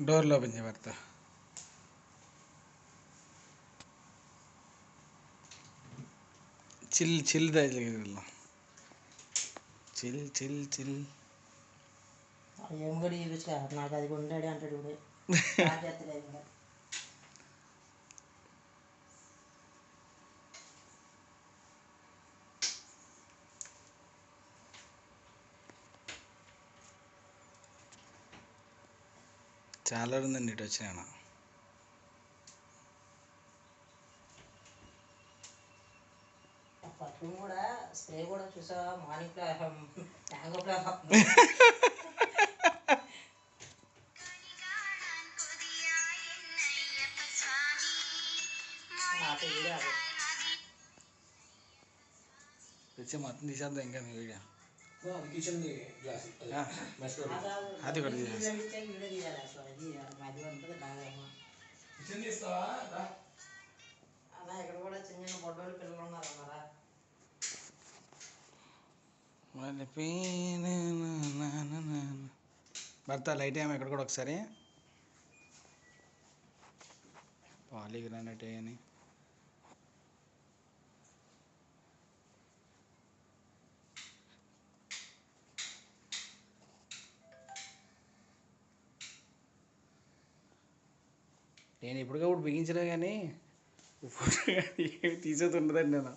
డోర్లు open చేయబడతా. Chill chill దగ్గర chill chill chill. ఏం కూడా చూపించా నాకు అది కొంటాడు అంటాడు ఇప్పుడు. చాలా ఉందండి ఇటు వచ్చినా. పర్ఫ్యూమ్ కూడా స్ప్రే కూడా చూసా మార్నింగ్ ట్యాంగో ఫ్లేవర్ తెచ్చి మొత్తం తీసేద్దాం ఇంకా మీ వీడియో. కిచెన్ గ్లాస్ అది కూడా కిచెన్ తీస్తావా? అలా ఇక్కడ కూడా చిన్న చిన్న బొడ్డోళ్ళు పిల్లలు ఉన్నారు అన్నారా. భర్త లైట్ ఏమో ఇక్కడ కూడా ఒకసారి పాలిగ్రానైట్ అని. నేను ఎప్పటికప్పుడు బిగించలే కానీ ఫోటో కానీ ఏమి తీసేది ఉండదండి నేను.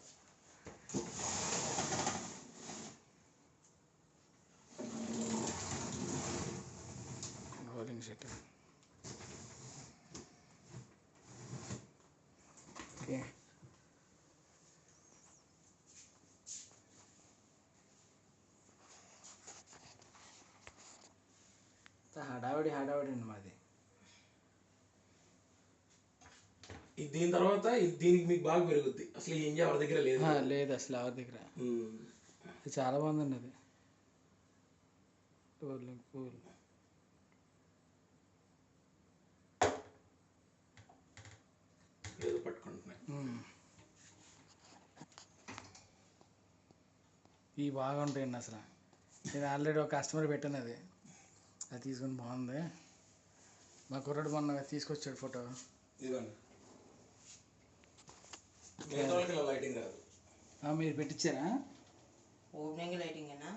Rolling set okay. హడావిడి హడావిడి అండి మాది. దీని తర్వాత దీనికి మీకు బాగా పెరుగుద్ది. అసలు ఈ ఇంజా ఎవరి దగ్గర లేదు. లేదు అసలు ఎవరి దగ్గర. అది చాలా బాగుందండి అది. Rolling cool. ఏదో పట్టుకుంటున్నాయి. ఇవి బాగుంటాయండి అసలు. నేను ఆల్రెడీ ఒక కస్టమర్ పెట్టాను అది తీసుకుని బాగుంది. మా కుర్రాడు మొన్న తీసుకొచ్చాడు ఫోటో. ఇదిగోండి లైటింగ్ రాదు. మీరు పెట్టించారా? ఓపెనింగ్ లైటింగ్ అయినా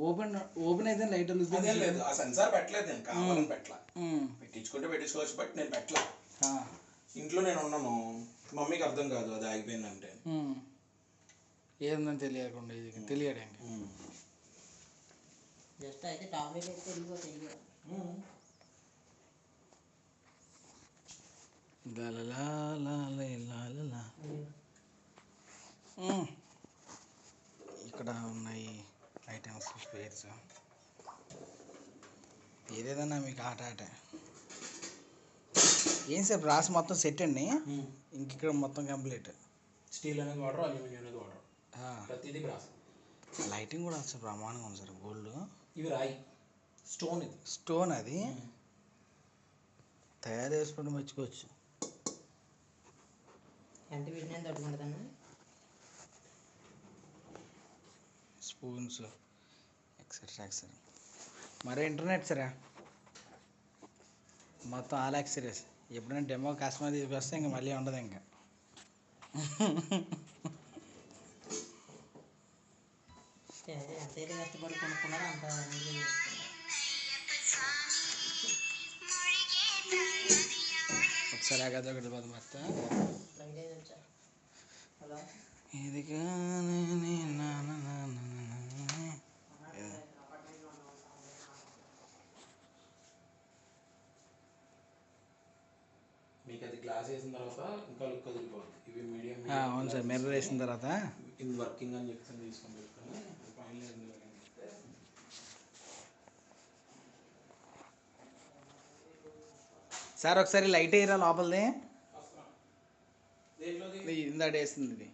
ఓపెన్ అయితే లైట్ అదేం లేదు. ఆ సెన్సార్ పెట్టలేదు నేను, కావాలని పెట్టలా. పెట్టించుకుంటే పెట్టించుకోవచ్చు, బట్ నేను పెట్టలా. ఇంట్లో నేను ఉన్నాను, మమ్మీకి అర్థం కాదు అది ఆగిపోయిందంటే. ఏముందని తెలియకుండా ఇది తెలియడం జస్ట్ అయితే టాబ్లెట్ అయితే తెలియదు. ఇక్కడ ఉన్నాయి ఐటమ్స్ స్పేర్స్. ఏదేదన్నా మీకు ఆట ఏం సార్ రాసి మొత్తం సెట్ అండి. ఇంక ఇక్కడ మొత్తం కంప్లీట్. స్టీల్ అనేది వాటర్, అల్యూమినియం అనేది వాటర్, ప్రతిదీ బ్రాస్. లైటింగ్ కూడా అసలు ప్రమాణంగా ఉంది సార్. గోల్డ్ ఇవి రాయి, స్టోన్. ఇది స్టోన్. అది తయారు చేసుకుంటే మెచ్చుకోవచ్చు. ఎంత వీటిని తట్టుకుంటుందన్న. Spoons etcetera etcetera. మరే ఇంటర్నెట్ సరే మొత్తం ఆల్ యాక్సరీస్. ఎప్పుడైనా డెమో కస్టమర్ తీసుకొస్తే ఇంకా మళ్ళీ ఉండదు. ఇంకా ఎంతైతే కష్టపడి కొనుక్కున్నారో అంత ఒకసారి ఆగదు ఒకటి పది మొత్తం ఇది మీకు అది గ్లాస్ వేసిన తర్వాత ఇంకా లుక్ వదిలిపోతుంది. ఇవి మీడియం. అవును సార్, మిర్రర్ వేసిన తర్వాత ఇది వర్కింగ్ అని చెప్తాను, తీసుకొని పెట్టుకొని సార్ ఒకసారి లైట్ వేయరా లోపలిది. ఇందాక వేస్తుంది ఇది.